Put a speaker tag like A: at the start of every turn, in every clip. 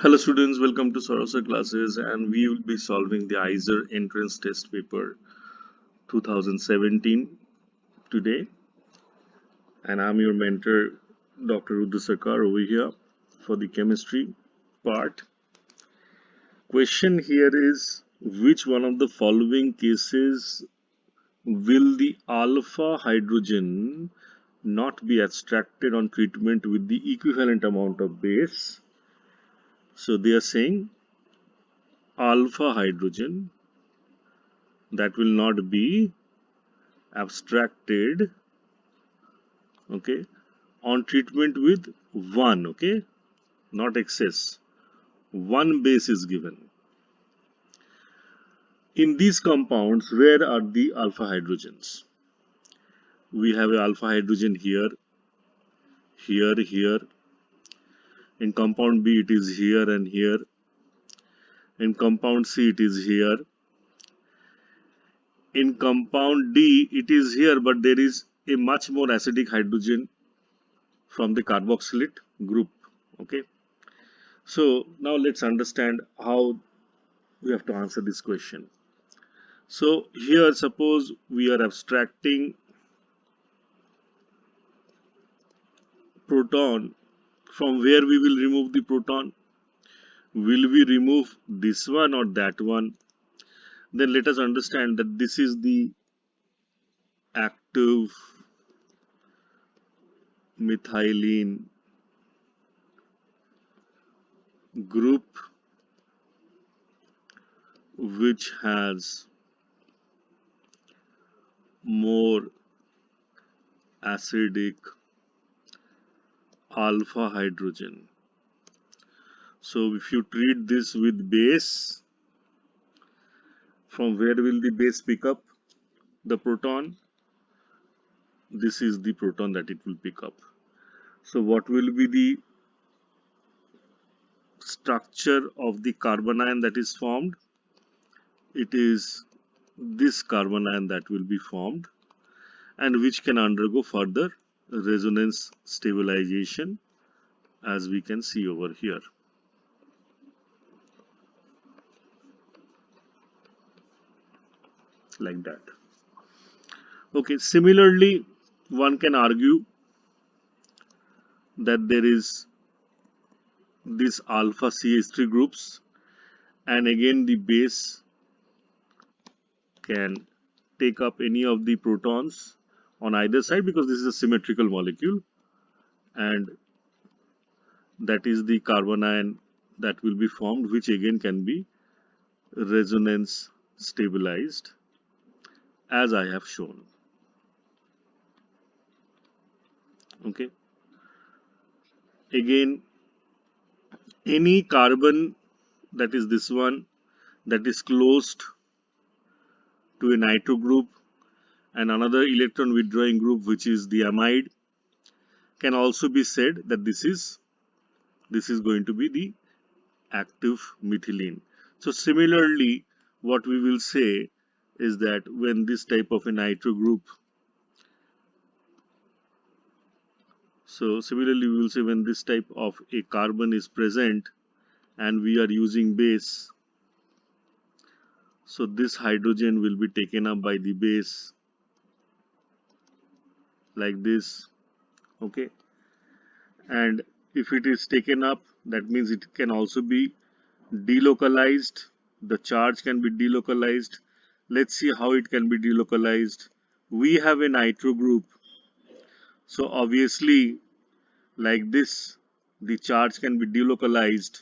A: Hello students, welcome to Our Classes, and we will be solving the Iiser entrance test paper 2017 today. And I'm your mentor Dr. Rudra Sarkar over here for the chemistry part. Question here is, which one of the following cases will the alpha hydrogen not be abstracted on treatment with the equivalent amount of base? So they are saying alpha hydrogen that will not be abstracted, okay, on treatment with one, okay, not excess. One base is given. In these compounds, where are the alpha hydrogens? We have an alpha hydrogen here, here. In compound B, it is here and here. In compound C, it is here. In compound D, it is here, but there is a much more acidic hydrogen from the carboxylate group, okay. So now let's understand how we have to answer this question. So here suppose we are abstracting proton. From where we will remove the proton? Will we remove this one or that one? Then let us understand that this is the active methylene group which has more acidic alpha hydrogen. So if you treat this with base, from where will the base pick up the proton? This is the proton that it will pick up. So what will be the structure of the carbanion that is formed? It is this carbanion that will be formed, and which can undergo further resonance stabilization, as we can see over here. Like that. Okay, similarly, one can argue that there is this alpha CH3 groups, and again the base can take up any of the protons on either side, because this is a symmetrical molecule, and that is the carbanion that will be formed, which again can be resonance stabilized, as I have shown. Okay, again any carbon, that is this one, that is closed to a nitro group and another electron withdrawing group, which is the amide, can also be said that this is going to be the active methylene. So similarly, what we will say is that when this type of a nitro group, so similarly we will say when this type of a carbon is present and we are using base, so this hydrogen will be taken up by the base like this, okay. And if it is taken up, that means it can also be delocalized. The charge can be delocalized. Let's see how it can be delocalized. We have a nitro group, so obviously like this the charge can be delocalized,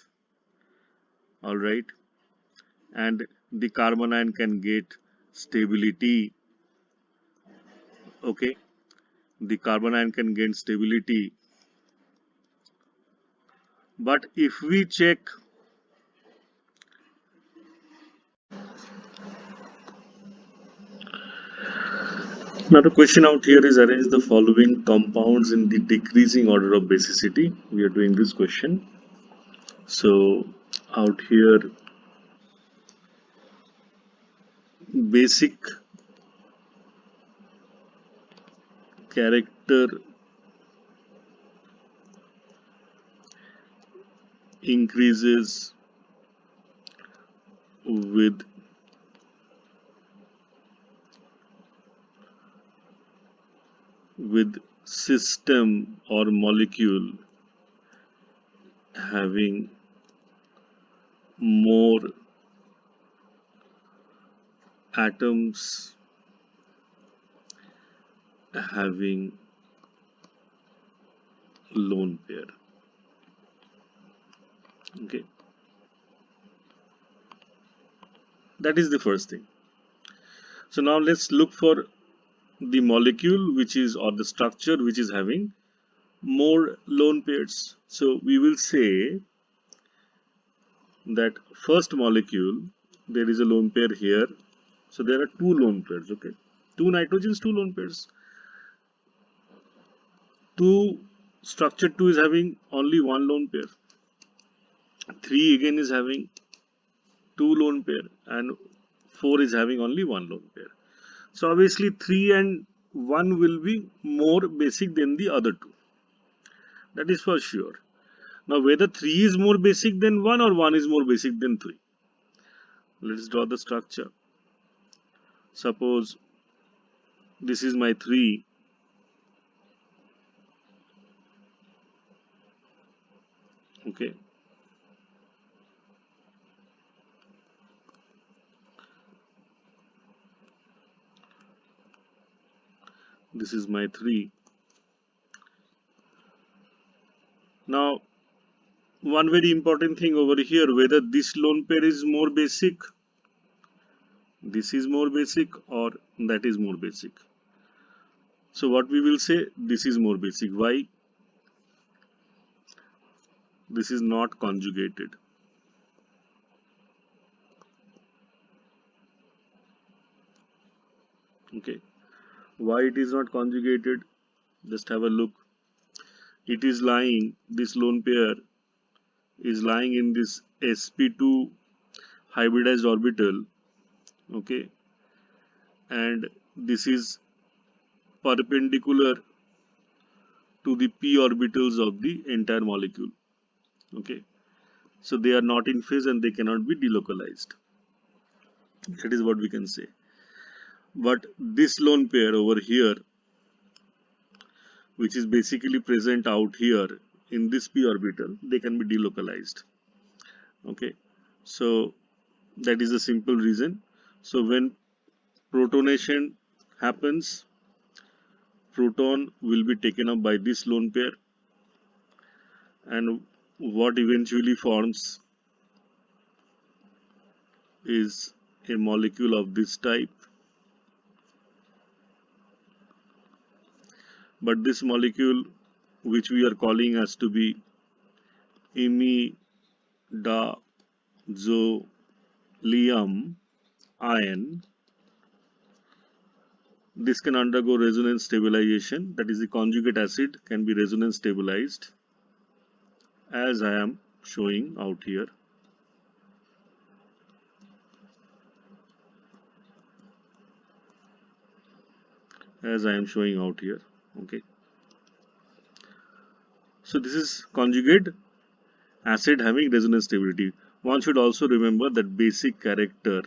A: all right, and the carbanion can get stability, okay. The carbanion can gain stability, but if we check, now the question out here is, arrange the following compounds in the decreasing order of basicity. We are doing this question. So out here, basic character increases with system or molecule having more atoms having lone pair. Okay, that is the first thing. So now let's look for the molecule which is, or the structure which is having more lone pairs. So we will say that first molecule, there is a lone pair here. So there are two lone pairs. Okay, two nitrogens, two lone pairs. Structure 2 is having only one lone pair. 3 again is having two lone pair, and 4 is having only one lone pair. So obviously 3 and 1 will be more basic than the other two. That is for sure. Now whether 3 is more basic than 1 or 1 is more basic than 3. Let's draw the structure. Suppose this is my 3. Okay. This is my 3. Now, one very important thing over here, whether this lone pair is more basic, this is more basic, or that is more basic. So what we will say, this is more basic. Why? This is not conjugated. Okay. Why it is not conjugated? Just have a look. It is lying, this lone pair is lying in this sp2 hybridized orbital. Okay. And this is perpendicular to the p orbitals of the entire molecule. Okay. So they are not in phase and they cannot be delocalized. That is what we can say. But this lone pair over here, which is basically present out here in this p orbital, they can be delocalized. Okay, so that is a simple reason. So when protonation happens, proton will be taken up by this lone pair, and what eventually forms is a molecule of this type. But this molecule, which we are calling as to be imidazolium ion, this can undergo resonance stabilization. That is, the conjugate acid can be resonance stabilized, as I am showing out here. Okay. So this is conjugate acid having resonance stability. One should also remember that basic character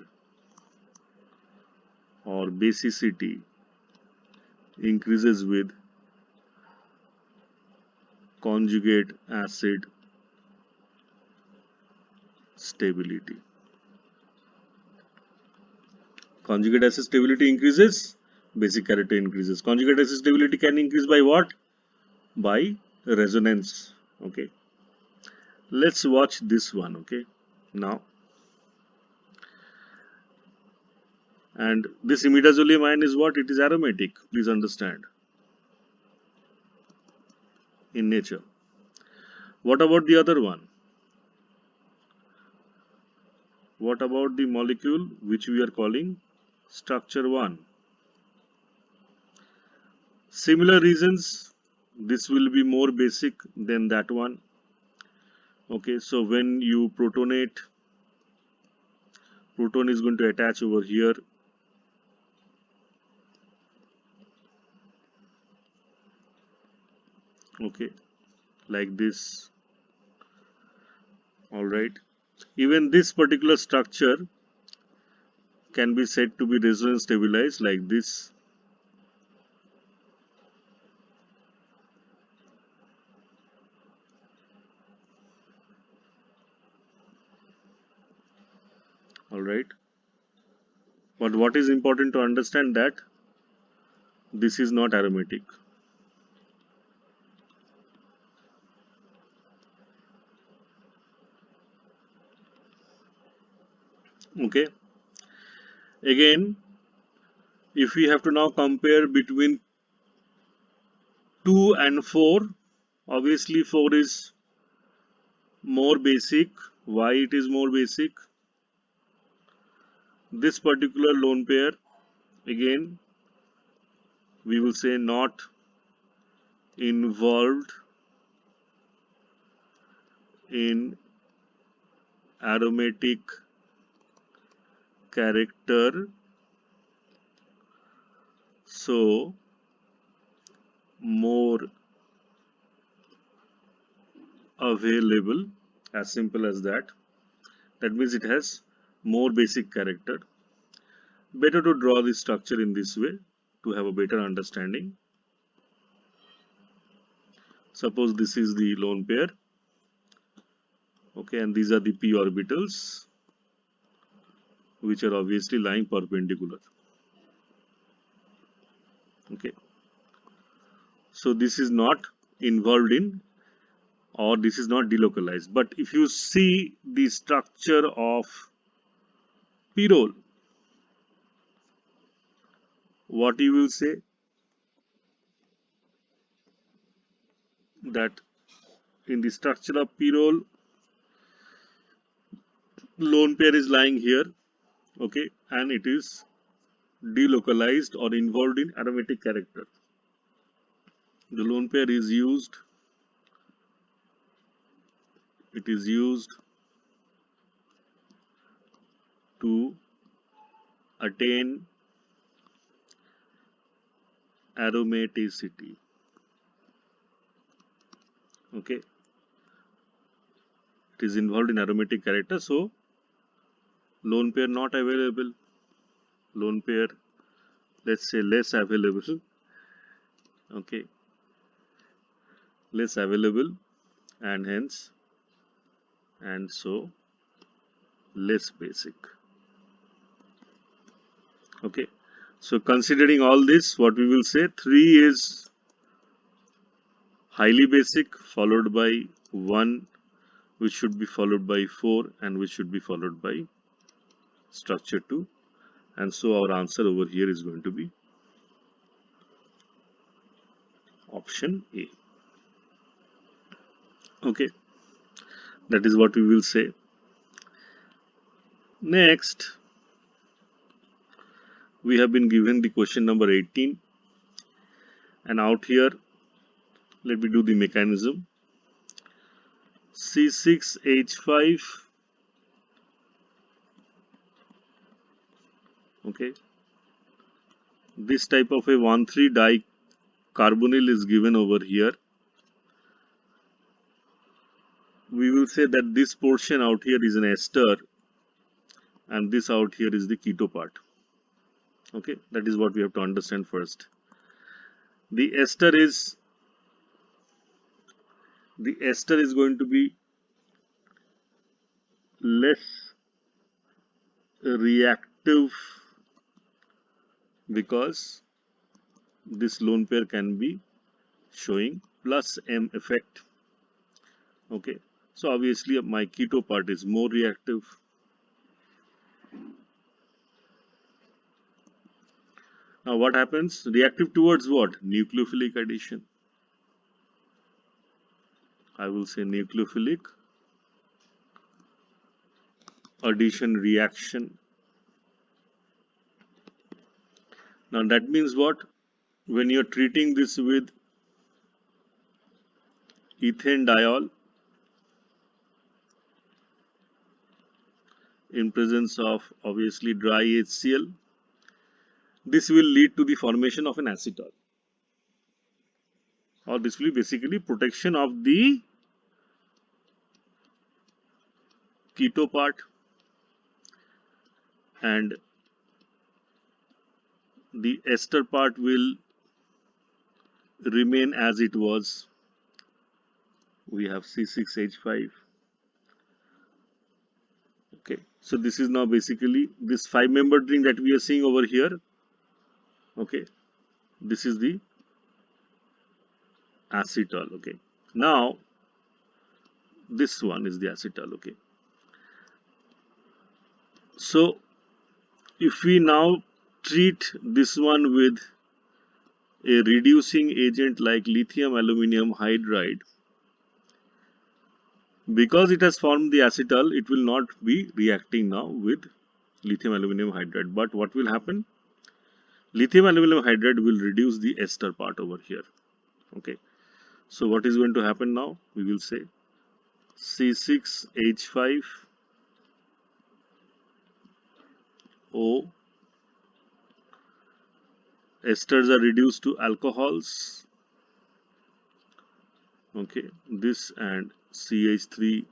A: or basicity increases with conjugate acid stability. Conjugate acid stability increases, basic character increases. Conjugate acid stability can increase by what? By resonance. Okay. Let's watch this one. Okay. Now, and this imidazolium ion is what? It is aromatic. Please understand. In nature. What about the other one? What about the molecule which we are calling structure 1? Similar reasons, this will be more basic than that one. Okay, so when you protonate, proton is going to attach over here. Okay, like this. Alright. Even this particular structure can be said to be resonance stabilized like this. Alright. But what is important to understand that this is not aromatic. Okay. Again, if we have to now compare between 2 and 4, obviously 4 is more basic. Why it is more basic? This particular lone pair, again, we will say not involved in aromatic character, so more available, as simple as that. That means it has more basic character. Better to draw the structure in this way to have a better understanding. Suppose this is the lone pair, okay, and these are the p orbitals which are obviously lying perpendicular. Okay, so this is not involved in, or this is not delocalized. But if you see the structure of p-role, what you will say that in the structure of p-role, lone pair is lying here, okay, and it is delocalized or involved in aromatic character. The lone pair is used, it is used to attain aromaticity. Okay, it is involved in aromatic character, so lone pair not available, lone pair, let's say less available, okay, less available, and hence, and so less basic. Okay, so considering all this, what we will say, 3 is highly basic, followed by 1, which should be followed by 4, and which should be followed by structure 2. And so our answer over here is going to be option A. Okay, that is what we will say. Next, we have been given the question number 18, and out here, let me do the mechanism. C6H5, okay, this type of a 1,3-dicarbonyl is given over here. We will say that this portion out here is an ester, and this out here is the keto part. Okay, that is what we have to understand first. The ester is going to be less reactive because this lone pair can be showing plus M effect. Okay, so obviously my keto part is more reactive. Now what happens? Reactive towards what? Nucleophilic addition. I will say nucleophilic addition reaction. Now that means what? When you're treating this with ethane diol in presence of obviously dry HCl, this will lead to the formation of an acetal, or this will be basically protection of the keto part, and the ester part will remain as it was. We have C6H5. Okay, so this is now basically this 5-membered ring that we are seeing over here. Okay, this is the acetal. Okay, now this one is the acetal. Okay, so if we now treat this one with a reducing agent like lithium aluminum hydride, because it has formed the acetal, it will not be reacting now with lithium aluminum hydride. But what will happen? Lithium aluminum hydride will reduce the ester part over here. Okay, so what is going to happen now? We will say C6H5O, esters are reduced to alcohols. Okay, this and CH3OH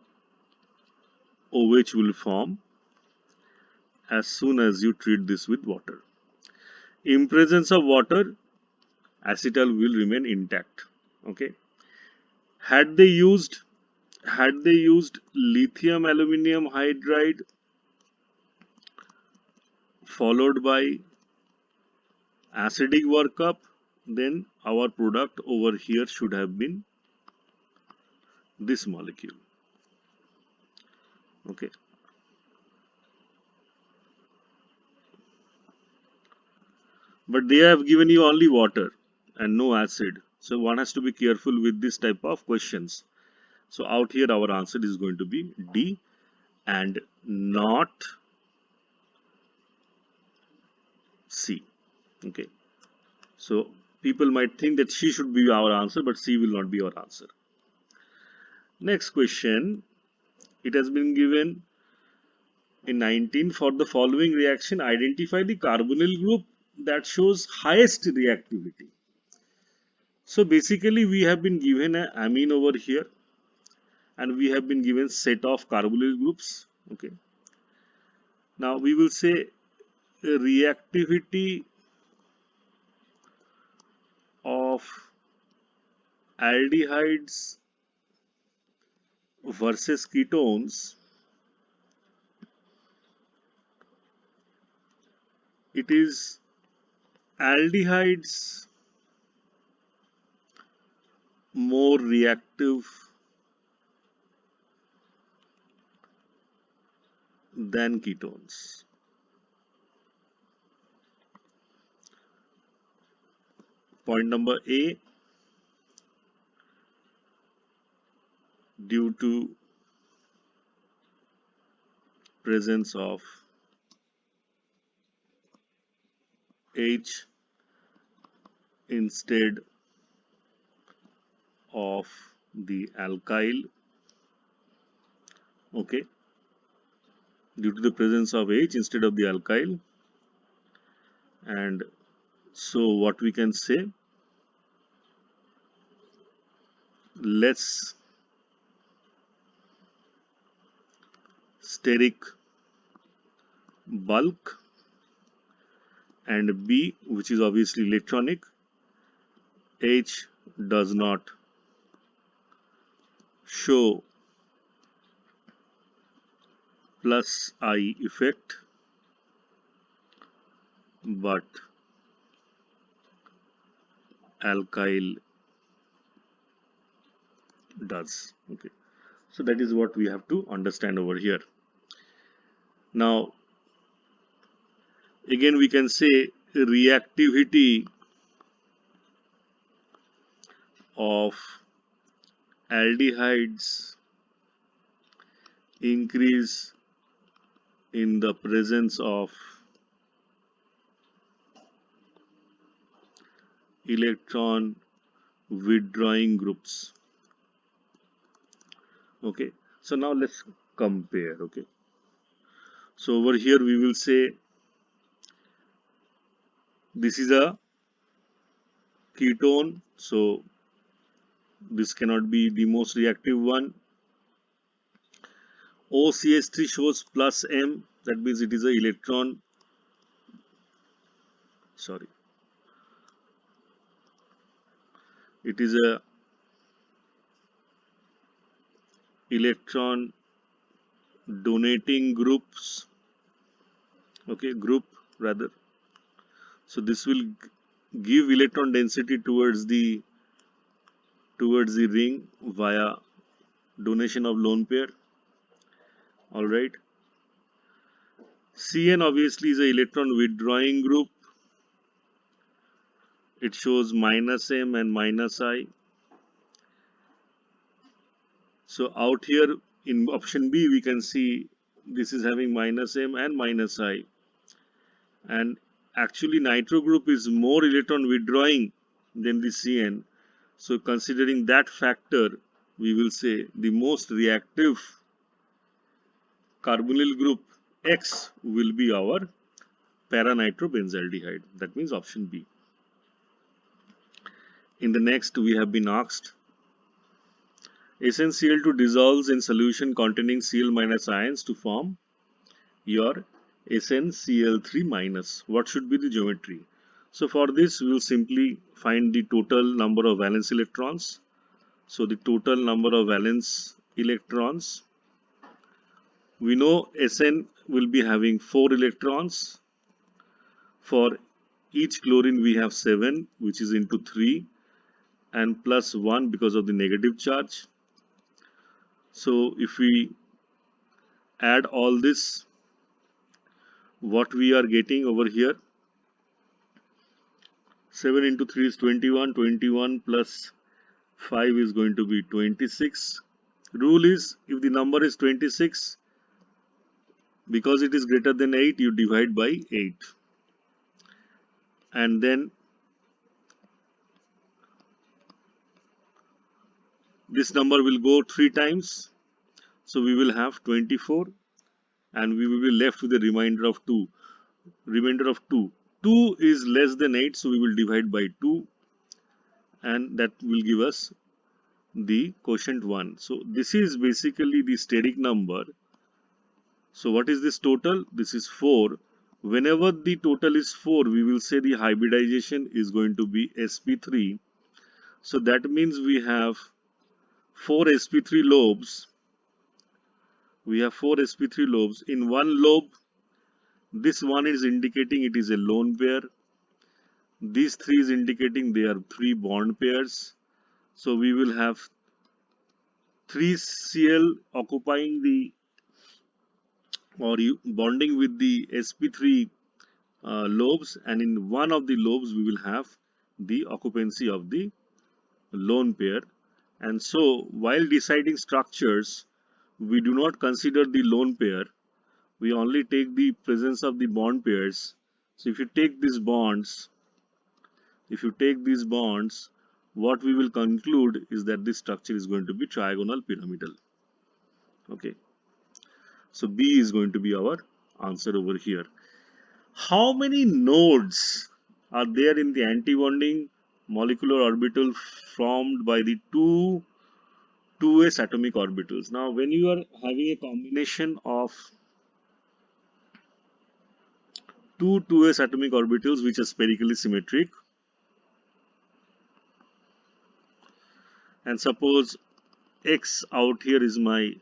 A: will form as soon as you treat this with water. In presence of water, acetal will remain intact. Okay, had they used lithium aluminum hydride followed by acidic workup, then our product over here should have been this molecule. Okay, but they have given you only water and no acid, so one has to be careful with this type of questions. So out here our answer is going to be D and not C. Okay, so people might think that C should be our answer, but C will not be our answer. Next question, it has been given in 19, for the following reaction, identify the carbonyl group that shows highest reactivity. So basically we have been given an amine over here and we have been given set of carbonyl groups. Okay. Now we will say reactivity of aldehydes versus ketones. It is aldehydes more reactive than ketones. Point number A, due to presence of H instead of the alkyl. Okay, due to the presence of H instead of the alkyl. And so what we can say, less steric bulk, and B, which is obviously electronic, H does not show plus I effect, but alkyl does. Okay, so that is what we have to understand over here. Now again we can say reactivity of aldehydes increase in the presence of electron withdrawing groups. Okay, so now let's compare. Okay, so over here we will say this is a ketone, so this cannot be the most reactive one. OCH3 shows plus M, that means it is a electron, sorry, it is a electron donating groups, okay, group rather. So this will give electron density towards the ring via donation of lone pair. All right. Cn obviously is a electron withdrawing group. It shows minus M and minus I. So out here in option B we can see this is having minus M and minus I. And actually nitro group is more electron withdrawing than the Cn. So considering that factor, we will say the most reactive carbonyl group X will be our para-nitrobenzaldehyde. That means option B. In the next, we have been asked, SnCl2 dissolves in solution containing Cl minus ions to form your SnCl3 minus. What should be the geometry? So for this, we will simply find the total number of valence electrons. So the total number of valence electrons, we know Sn will be having 4 electrons. For each chlorine we have 7, which is into 3, and plus 1 because of the negative charge. So if we add all this, what we are getting over here, 7 into 3 is 21, 21 plus 5 is going to be 26. Rule is, if the number is 26, because it is greater than 8, you divide by 8. And then this number will go 3 times. So we will have 24 and we will be left with a remainder of 2. Remainder of 2. 2 is less than 8, so we will divide by 2 and that will give us the quotient 1. So this is basically the steric number. So what is this total? This is 4. Whenever the total is 4, we will say the hybridization is going to be sp3. So that means we have 4 sp3 lobes. We have 4 sp3 lobes. In one lobe, this one is indicating it is a lone pair. These 3 is indicating they are 3 bond pairs. So we will have 3 Cl occupying the or bonding with the sp3 lobes, and in one of the lobes we will have the occupancy of the lone pair. And so while deciding structures, we do not consider the lone pair, we only take the presence of the bond pairs. So if you take these bonds, what we will conclude is that this structure is going to be trigonal pyramidal. Okay, so B is going to be our answer over here. How many nodes are there in the antibonding molecular orbital formed by the two 2s atomic orbitals? Now, when you are having a combination of two 2s atomic orbitals which are spherically symmetric, and suppose X out here is my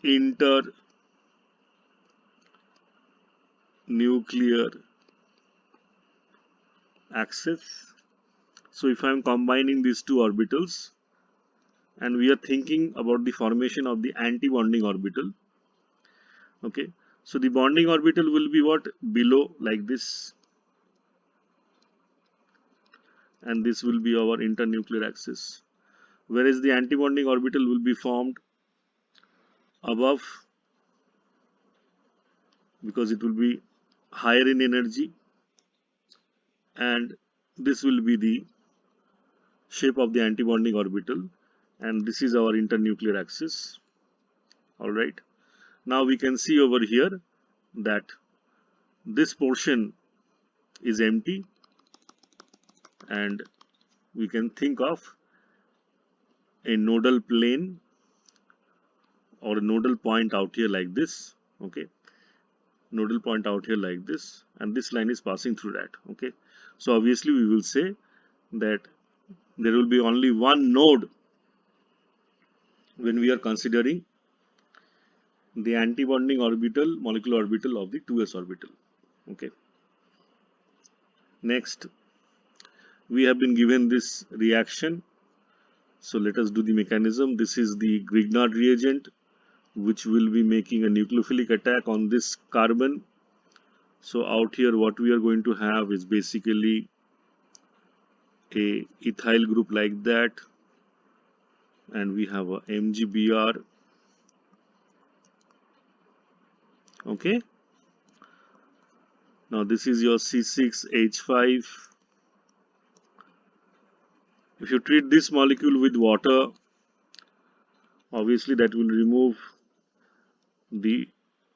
A: internuclear axis. So if I am combining these two orbitals and we are thinking about the formation of the anti-bonding orbital, okay, so the bonding orbital will be what? Below, like this, and this will be our internuclear axis, whereas the anti-bonding orbital will be formed above because it will be higher in energy, and this will be the shape of the anti-bonding orbital, and this is our internuclear axis. All right, now we can see over here that this portion is empty, and we can think of a nodal plane or a nodal point out here like this. Okay, nodal point out here like this, and this line is passing through that. Okay, so obviously we will say that there will be only one node when we are considering the antibonding orbital, molecular orbital of the 2s orbital. Okay, next we have been given this reaction, so let us do the mechanism. This is the Grignard reagent which will be making a nucleophilic attack on this carbon. So out here what we are going to have is basically a ethyl group like that, and we have a MgBr. Okay, now this is your C6H5. If you treat this molecule with water, obviously that will remove the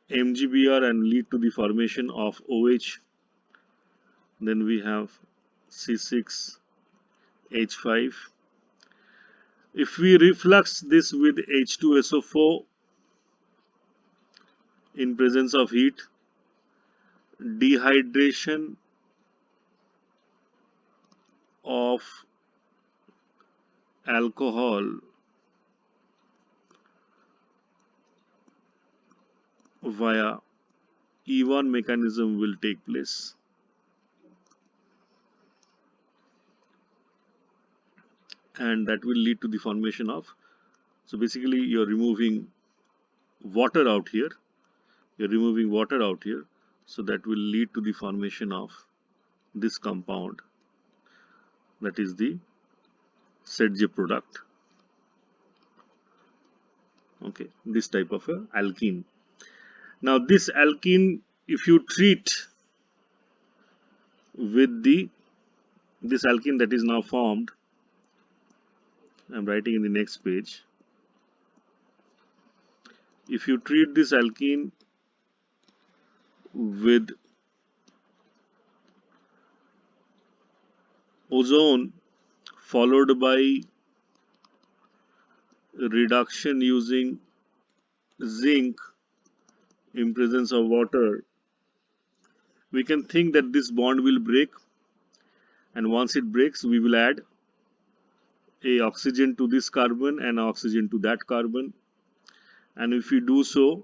A: MgBr and lead to the formation of OH. Then we have C6H5. If we reflux this with H2SO4 in presence of heat, dehydration of alcohol via E1 mechanism will take place. And that will lead to the formation of, so basically you're removing water out here, so that will lead to the formation of this compound, that is the Sedge product. Okay, this type of a alkene. Now this alkene, if you treat with this alkene that is now formed, I'm writing in the next page. If you treat this alkene with ozone followed by reduction using zinc in presence of water, we can think that this bond will break, and once it breaks we will add a oxygen to this carbon and oxygen to that carbon. And if we do so,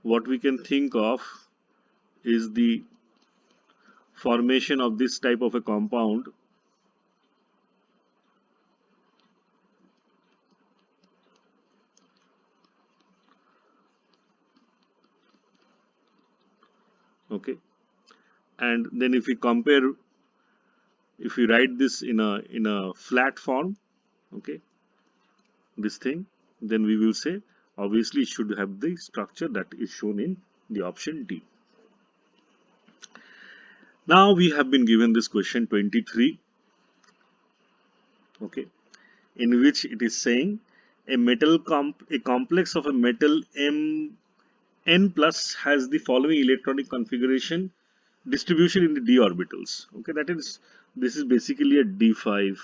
A: what we can think of is the formation of this type of a compound, okay. And then if we compare, if we write this in a flat form, okay, this thing, then we will say obviously it should have the structure that is shown in the option D. Now we have been given this question 23, okay, in which it is saying a complex of a metal Mn plus has the following electronic configuration distribution in the d orbitals. Okay, this is basically a d5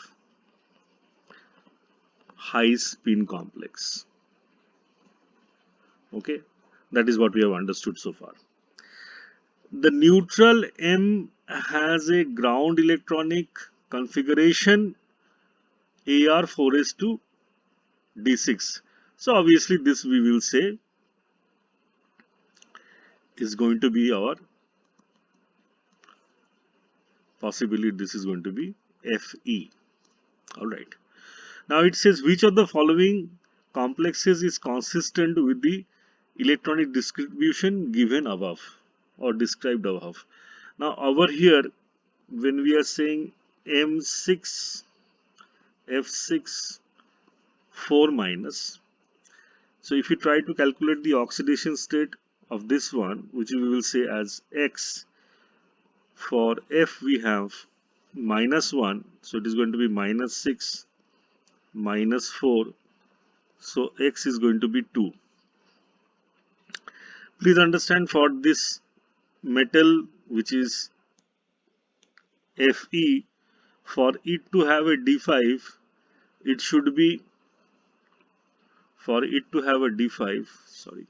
A: high spin complex. Okay, that is what we have understood so far. The neutral M has a ground electronic configuration Ar4s2 d6. So obviously this we will say is going to be our, possibly this is going to be Fe. Alright. Now it says which of the following complexes is consistent with the electronic distribution given above or described above. Now over here when we are saying M6 F6 4 minus, so if you try to calculate the oxidation state of this one, which we will say as X, for F we have -1, so it is going to be -6 -4, so X is going to be 2. Please understand, for this metal which is Fe, for it to have a D5, it should be for it to have a D5, sorry,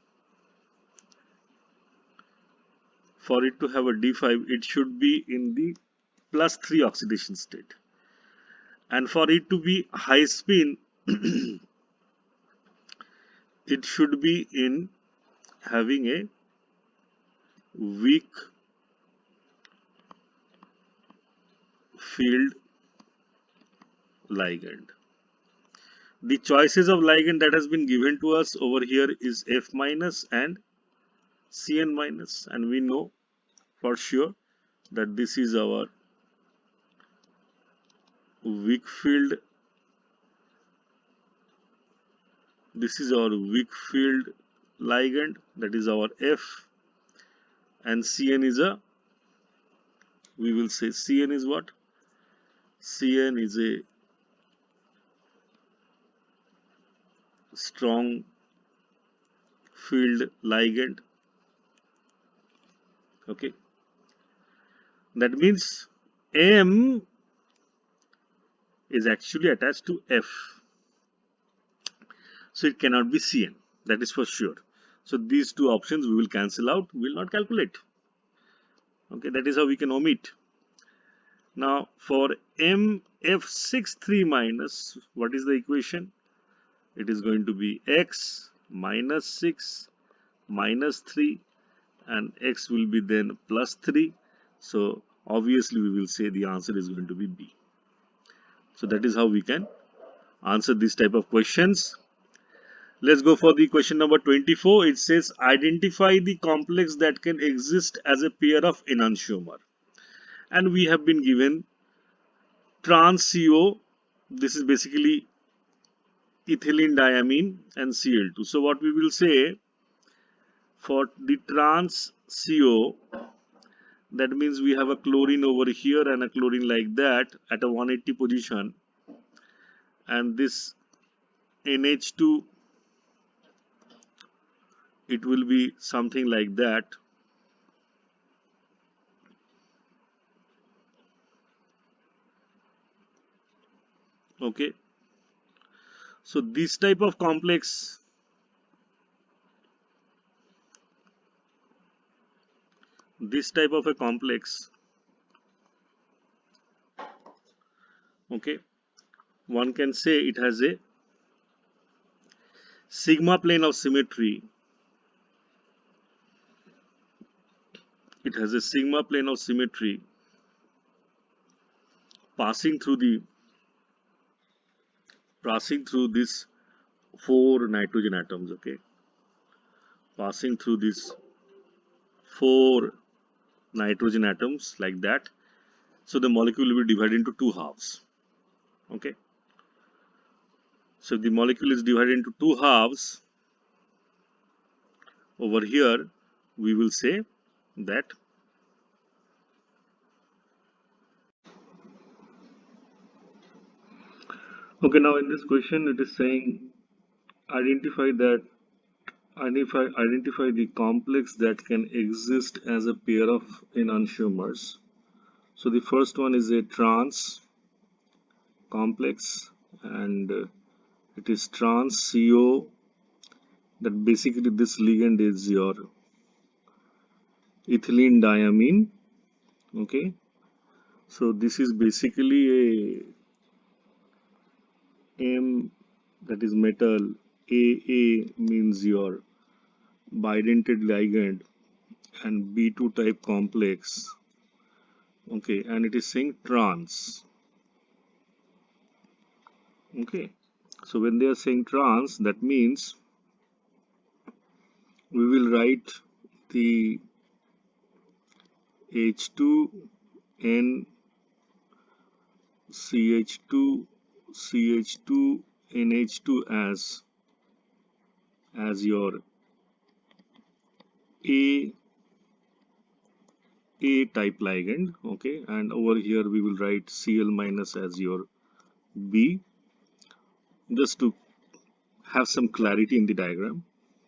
A: for it to have a D5, it should be in the +3 oxidation state. And for it to be high spin, it should be in having a weak field ligand. The choices of ligand that has been given to us over here is F minus and Cn minus, and we know for sure that this is our weak field. This is our weak field ligand, that is our F, and Cn is a, we will say Cn is what? Cn is a strong field ligand. Okay, that means M is actually attached to F, so it cannot be Cn, that is for sure. So these two options we will cancel out, we will not calculate. Okay, that is how we can omit. Now for MF63 minus, what is the equation? It is going to be X minus 6 minus 3, and X will be then plus 3. So obviously we will say the answer is going to be B. So that is how we can answer this type of questions. Let's go for the question number 24. It says identify the complex that can exist as a pair of enantiomer. And we have been given trans CO. This is basically ethylene diamine and Cl2. So what we will say for the trans CO, that means we have a chlorine over here and a chlorine like that at a 180 position, and this NH2, it will be something like that. Okay, so this type of complex, okay, one can say it has a sigma plane of symmetry. It has a sigma plane of symmetry passing through this 4 nitrogen atoms. Okay, passing through these 4 nitrogen atoms like that. So the molecule will be divided into 2 halves. Okay, so if the molecule is divided into 2 halves, over here we will say that okay, now in this question it is saying identify the complex that can exist as a pair of enantiomers. So the first one is a trans complex, and it is trans CO. That basically this ligand is your ethylene diamine. Okay, so this is basically a M, that is metal. AA means your bidentate ligand, and B2 type complex. Okay, and it is saying trans. Okay, so when they are saying trans, that means we will write the H2N CH2 CH2 NH2 as your A type ligand. Okay, and over here we will write Cl minus as your B, just to have some clarity in the diagram.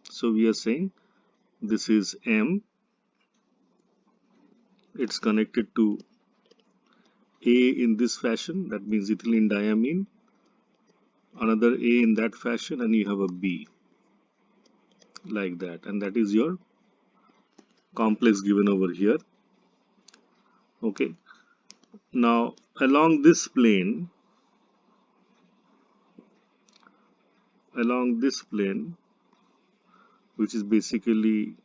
A: So we are saying this is M, it's connected to A in this fashion, that means ethylene diamine, another A in that fashion, and you have a B. like that, and that is your complex given over here. Okay, now along this plane, which is basically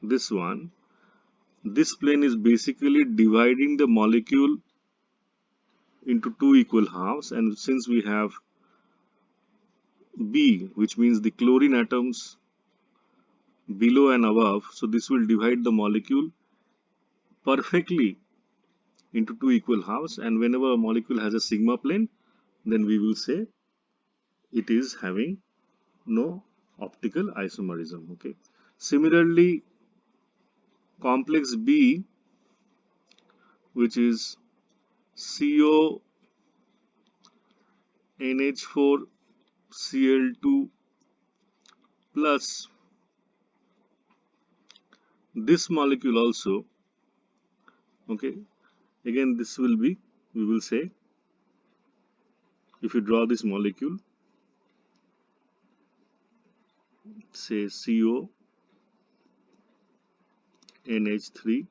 A: this one, this plane is basically dividing the molecule into two equal halves, and since we have B, which means the chlorine atoms below and above, so this will divide the molecule perfectly into two equal halves, and whenever a molecule has a sigma plane, then we will say it is having no optical isomerism. Okay. Similarly, complex B, which is CO NH4 Cl2 plus this molecule also. Okay, again this will be, we will say, if you draw this molecule, say CO NH3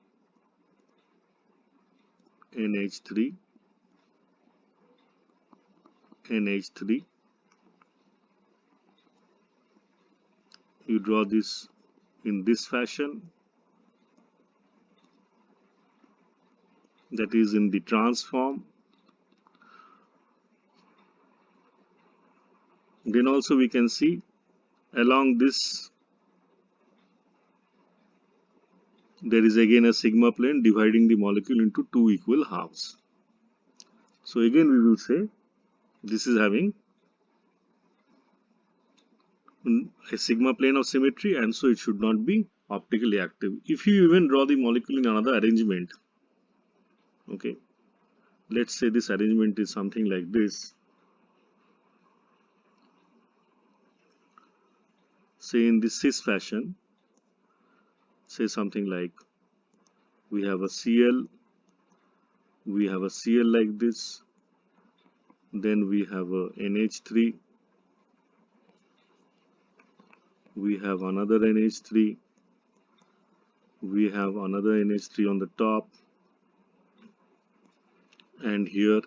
A: NH3 NH3, you draw this in this fashion, that is in the transform. Then also we can see along this there is again a sigma plane dividing the molecule into two equal halves. So again we will say this is having a sigma plane of symmetry, and so it should not be optically active. If you even draw the molecule in another arrangement, okay, let's say this arrangement is something like this. Say in this cis fashion, say something like we have a Cl, we have a Cl like this, then we have a NH3, we have another NH3, we have another NH3 on the top, and here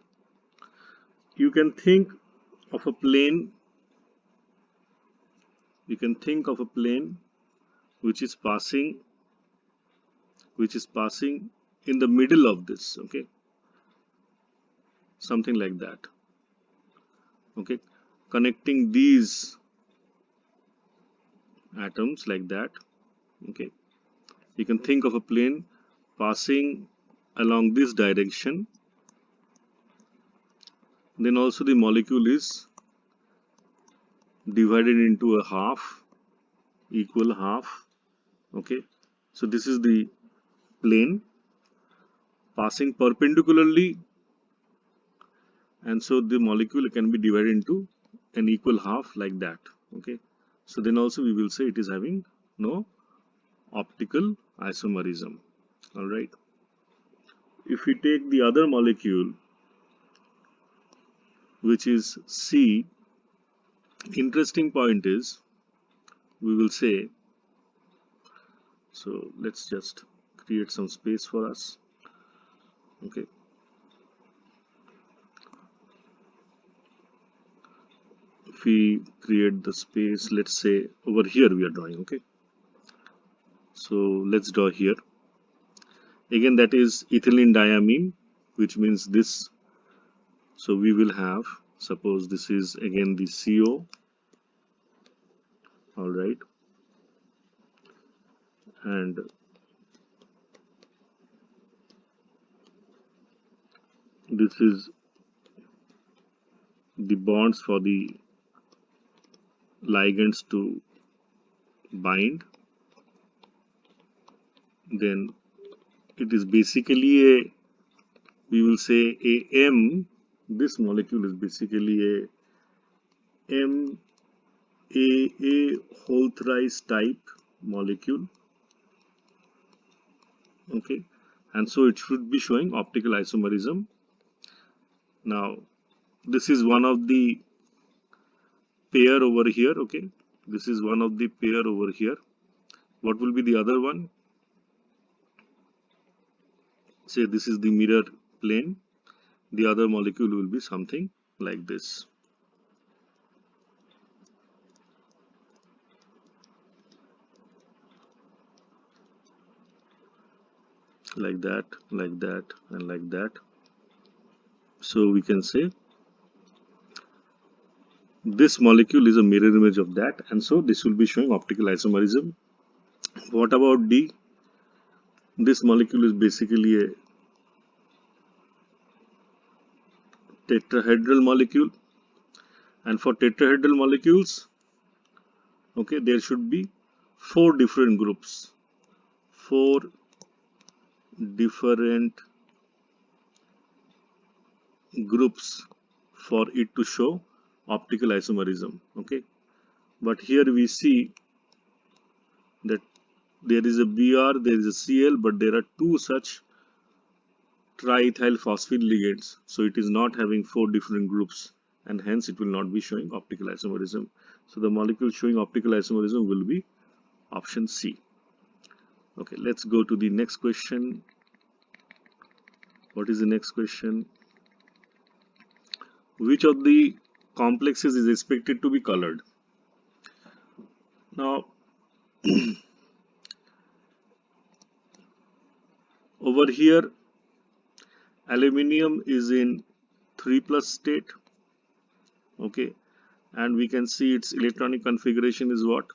A: you can think of a plane, which is passing in the middle of this, okay, something like that, okay, connecting these atoms like that. Okay, you can think of a plane passing along this direction, then also the molecule is divided into a half, equal half. Okay, so this is the plane passing perpendicularly, and so the molecule can be divided into an equal half like that. Okay, so then also we will say it is having no optical isomerism. All right, if we take the other molecule, which is C, interesting point is we will say, so let's just create some space for us. Okay, if we create the space, let's say over here we are drawing. Okay, so let's draw here again, that is ethylene diamine, which means this. So we will have, suppose this is again the CO. All right, and this is the bonds for the ligands to bind. Then it is basically a, we will say a M, this molecule is basically a MAA whole thrice type molecule. Okay, and so it should be showing optical isomerism. Now this is one of the pair over here. Okay, This is one of the pair over here. What will be the other one? Say this is the mirror plane. The other molecule will be something like this. Like that, like that, and like that. So we can say this molecule is a mirror image of that, and so this will be showing optical isomerism. What about D? This molecule is basically a tetrahedral molecule, and for tetrahedral molecules, okay, there should be four different groups. Four different groups for it to show optical isomerism. Okay, but here we see that there is a Br, there is a Cl, but there are two such triethyl phosphine ligands, so it is not having four different groups, and hence it will not be showing optical isomerism. So the molecule showing optical isomerism will be option C. Okay, let's go to the next question. What is the next question? Which of the complexes is expected to be colored? Now, over here, aluminium is in 3+ state, okay, and we can see its electronic configuration is what?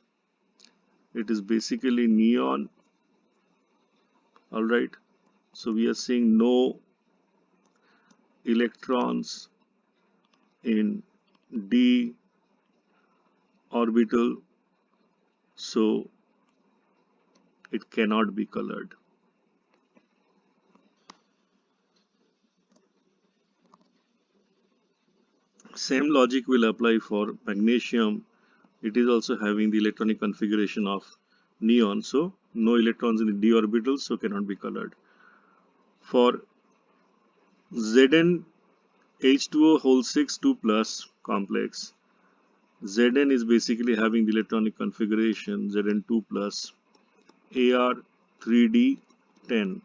A: It is basically neon. All right, so we are seeing no electrons in d orbital, so it cannot be colored. Same logic will apply for magnesium. It is also having the electronic configuration of neon, so no electrons in the d orbital, so cannot be colored. For Zn H2O whole 6 2 plus complex, Zn is basically having the electronic configuration Zn2 plus Ar3d10.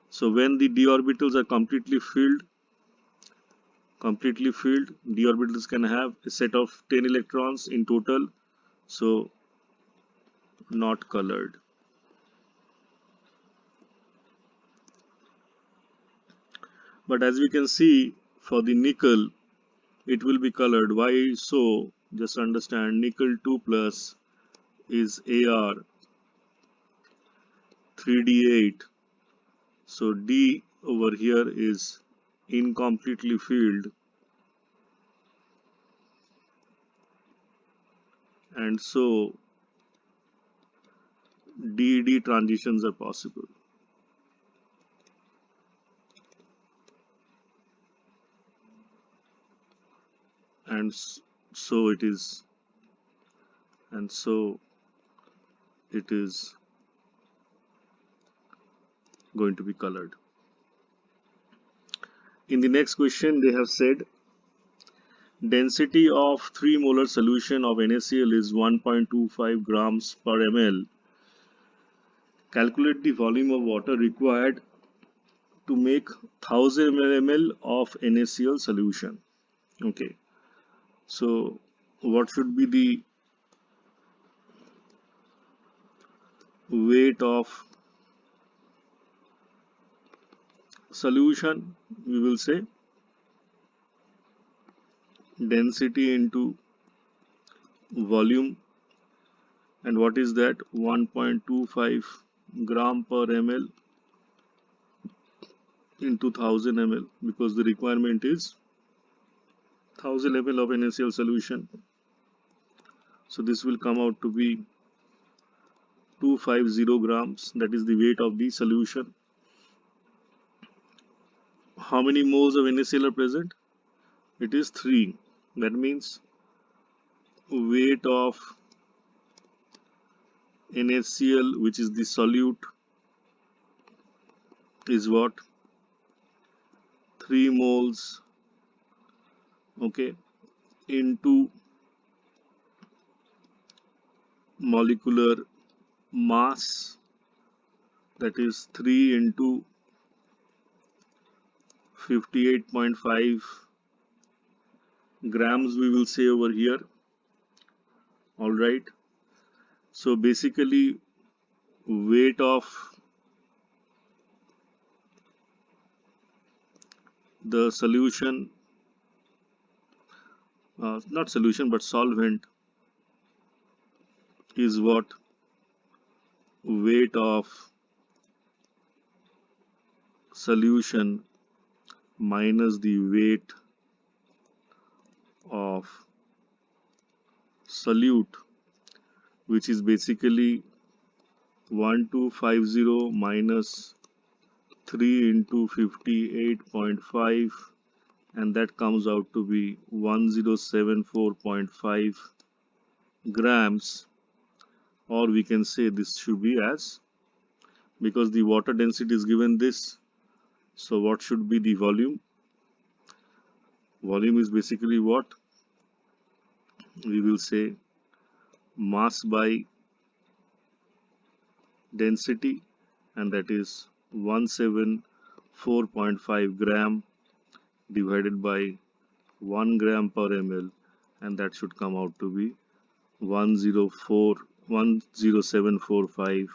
A: So when the d orbitals are completely filled, d orbitals can have a set of 10 electrons in total, so not colored. But as we can see, for the nickel, it will be colored. Why so? Just understand, nickel 2 plus is Ar3d8. So D over here is incompletely filled, and so DD transitions are possible. And so it is, and so it is going to be colored. In the next question, they have said density of 3 molar solution of NaCl is 1.25 grams per ml. Calculate the volume of water required to make 1000 ml of NaCl solution. Okay, so what should be the weight of solution? We will say density into volume, and what is that? 1.25 gram per ml into 1000 ml, because the requirement is 1000 ml of NaCl solution. So this will come out to be 250 grams. That is the weight of the solution. How many moles of NaCl are present? It is 3. That means weight of NaCl, which is the solute, is what? 3 moles, okay, into molecular mass, that is 3 into 58.5 grams, we will say over here. All right. So basically weight of the solution, not solution but solvent, is what? Weight of solution minus the weight of solute, which is basically 1250 minus 3 into 58.5, and that comes out to be 1074.5 grams, or we can say this should be as, because the water density is given this, so what should be the volume? Volume is basically what? We will say mass by density, and that is 174.5 gram divided by 1 gram per ml, and that should come out to be 10745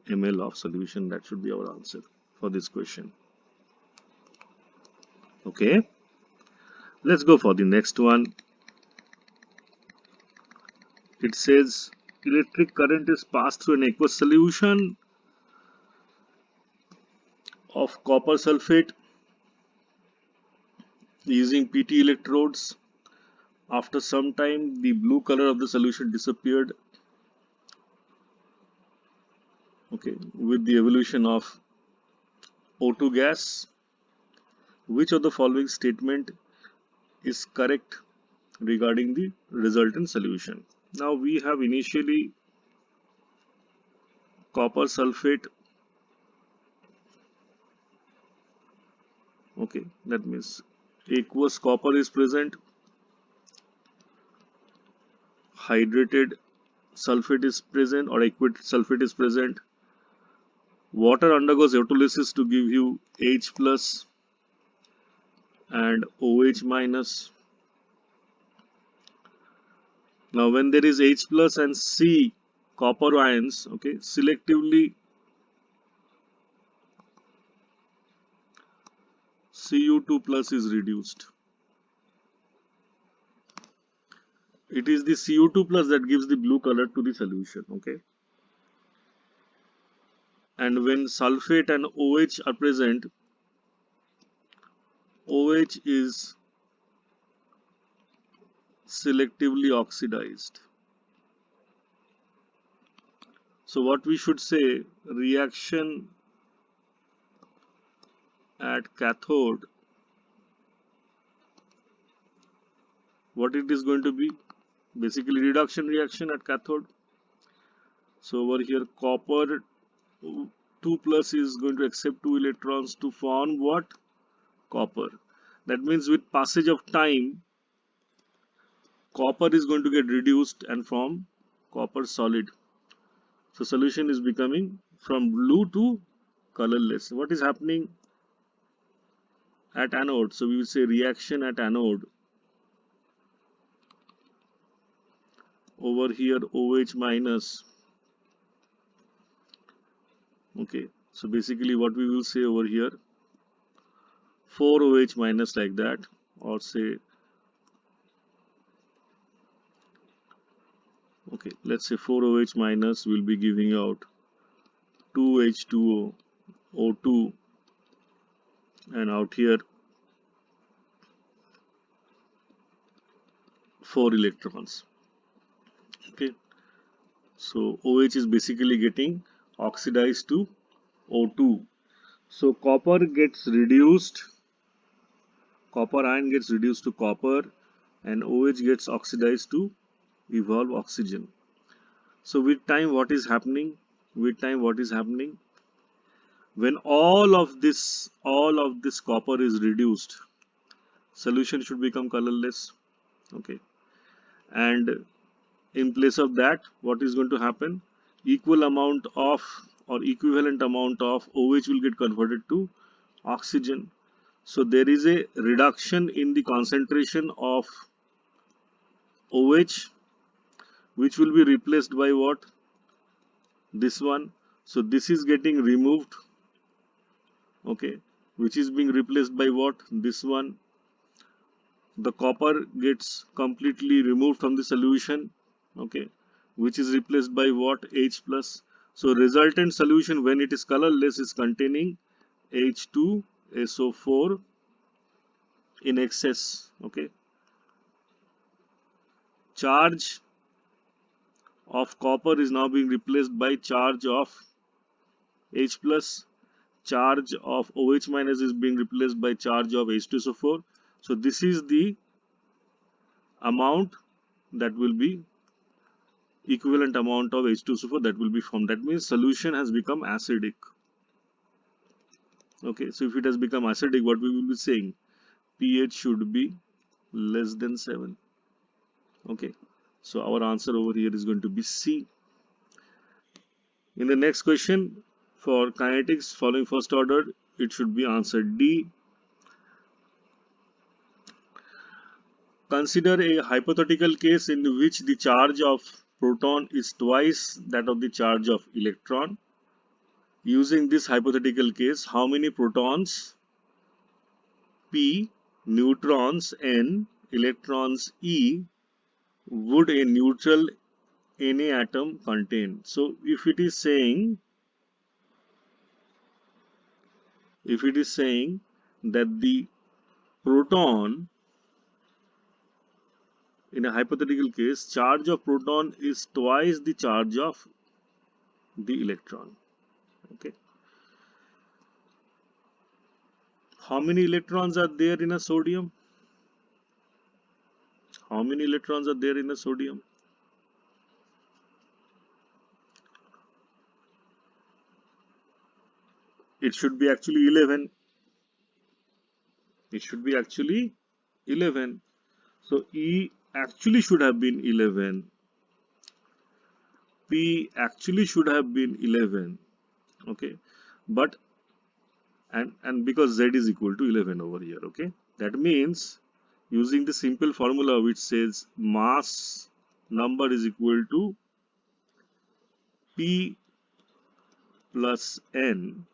A: ml of solution. That should be our answer for this question. Okay, let's go for the next one. It says electric current is passed through an aqueous solution of copper sulfate using PT electrodes. After some time, the blue color of the solution disappeared. Okay, with the evolution of O2 gas. Which of the following statement is correct regarding the resultant solution? Now we have initially copper sulfate. Okay, that means aqueous copper is present, hydrated sulfate is present, or aqueous sulfate is present. Water undergoes electrolysis to give you H plus and OH minus. Now when there is H plus and C copper ions, okay, selectively Cu2 plus is reduced. It is the Cu2 plus that gives the blue color to the solution, okay. And when sulfate and OH are present, OH is selectively oxidized. So what we should say, reaction at cathode, what it is going to be? Basically reduction reaction at cathode. So over here copper 2 plus is going to accept 2 electrons to form what? Copper. That means with passage of time, copper is going to get reduced and form copper solid. So solution is becoming from blue to colorless. What is happening at anode? So we will say reaction at anode. Over here OH minus. Okay, so basically what we will say over here, 4 OH minus, like that, or say, okay, let's say 4 OH minus will be giving out 2 H2O, O2, and out here 4 electrons. Okay, so OH is basically getting oxidized to O2. So copper gets reduced, copper ion gets reduced to copper, and OH gets oxidized to evolve oxygen. So with time what is happening? With time what is happening? When all of this copper is reduced, solution should become colorless. Okay, and In place of that, what is going to happen? Equal amount of or equivalent amount of OH will get converted to oxygen. So there is a reduction in the concentration of OH, which will be replaced by what? This one. So this is getting removed, okay, which is being replaced by what? This one. The copper gets completely removed from the solution, okay, which is replaced by what? H plus. So resultant solution, when it is colorless, is containing H2SO4 in excess, okay. Charge of copper is now being replaced by charge of H plus. Charge of OH minus is being replaced by charge of H2SO4. So this is the amount that will be equivalent amount of H2SO4 that will be formed. That means solution has become acidic. Okay, so if it has become acidic, what we will be saying? pH should be less than 7. Okay, so our answer over here is going to be C. In the next question, for kinetics following first order, it should be answer D. Consider a hypothetical case in which the charge of proton is twice that of the charge of electron. Using this hypothetical case, how many protons P, neutrons N, electrons E would a neutral Na atom contain? So if it is saying that the proton, in a hypothetical case, charge of proton is twice the charge of the electron. Okay. How many electrons are there in a sodium? How many electrons are there in a sodium? It should be actually 11. It should be actually 11. So E actually should have been 11. P actually should have been 11. Okay. But and because Z is equal to 11 over here. Okay. That means using the simple formula which says mass number is equal to P plus N,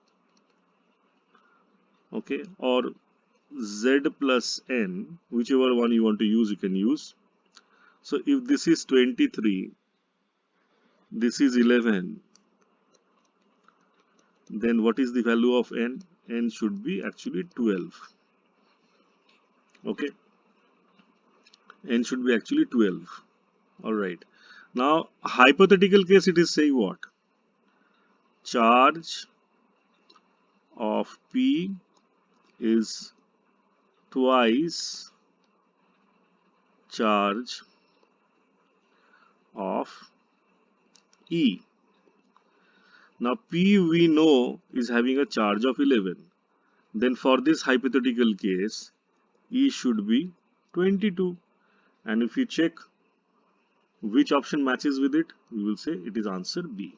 A: okay, or Z plus N, whichever one you want to use, you can use. So if this is 23, this is 11, then what is the value of N? N should be actually 12. Okay, N should be actually 12. Alright. Now, hypothetical case, it is saying what? Charge of P is twice charge of E. Now P we know is having a charge of 11. Then for this hypothetical case, E should be 22. And if you check which option matches with it, we will say it is answer B.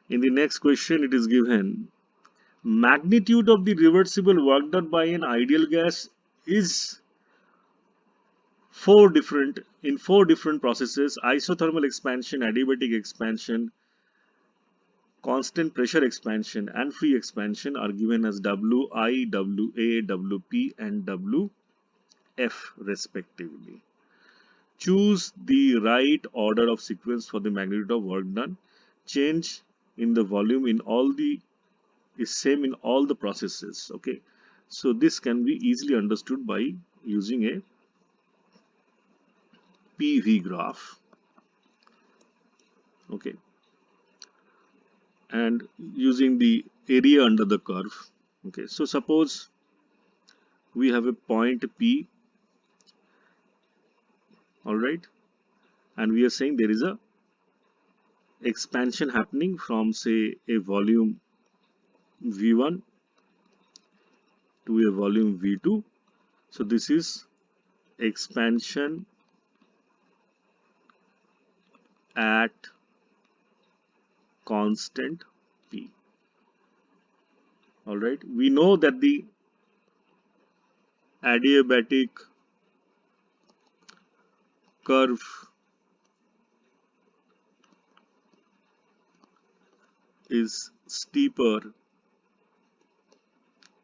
A: In the next question, it is given magnitude of the reversible work done by an ideal gas is in four different processes: isothermal expansion, adiabatic expansion, constant pressure expansion, and free expansion are given as Wi, Wa, Wp, and Wf respectively. Choose the right order of sequence for the magnitude of work done. Change in the volume in all the is same in all the processes. Okay, so this can be easily understood by using a PV graph. Okay, and using the area under the curve. Okay, so suppose we have a point P, all right, and we are saying there is a expansion happening from say a volume V1 to a volume V2. So this is expansion at constant P. Alright, we know that the adiabatic curve is steeper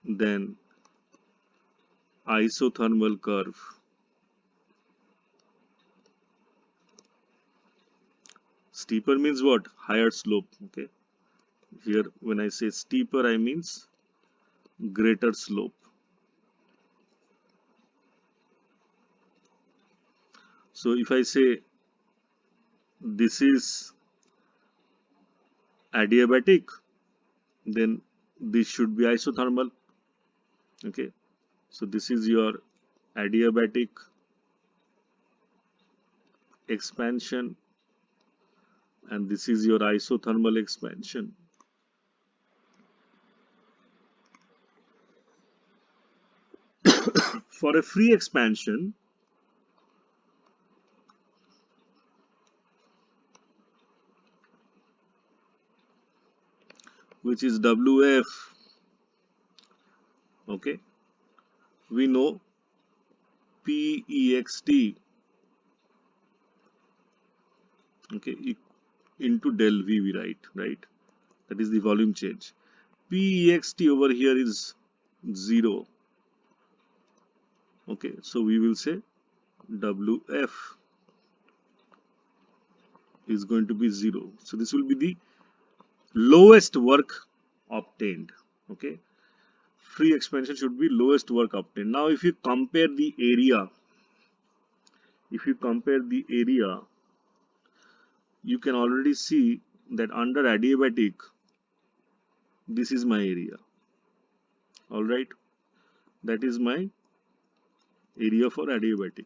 A: than isothermal curve. Steeper means what? Higher slope. Okay. Here when I say steeper, I means greater slope. So if I say this is adiabatic, then this should be isothermal. Okay. So this is your adiabatic expansion and this is your isothermal expansion. For a free expansion, which is WF, okay, we know PEXT, okay, into del V we write, right? That is the volume change. PEXT over here is 0. Okay, so we will say WF is going to be 0. So this will be the lowest work obtained. Okay, free expansion should be lowest work obtained. Now if you compare the area, you can already see that under adiabatic, this is my area. Alright, that is my area for adiabatic.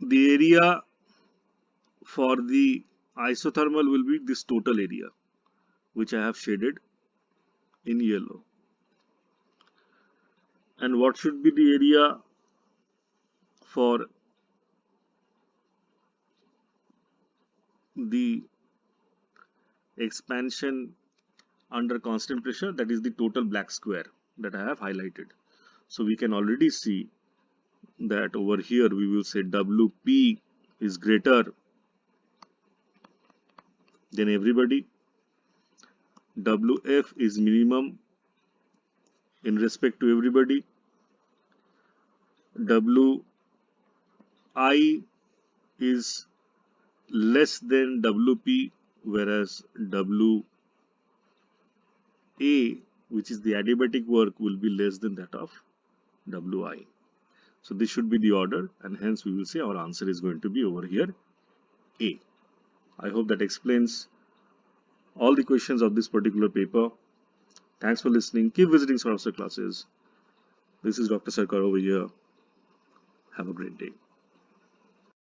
A: The area for the isothermal will be this total area, which I have shaded in yellow. And what should be the area for the expansion under constant pressure? That is the total black square that I have highlighted. So we can already see that over here we will say WP is greater than everybody. WF is minimum in respect to everybody. WI is less than WP, whereas WA, which is the adiabatic work, will be less than that of WI. So this should be the order, and hence we will say our answer is going to be over here A. I hope that explains all the questions of this particular paper. Thanks for listening. Keep visiting Our Classes. This is Dr. Sarkar over here. Have a great day.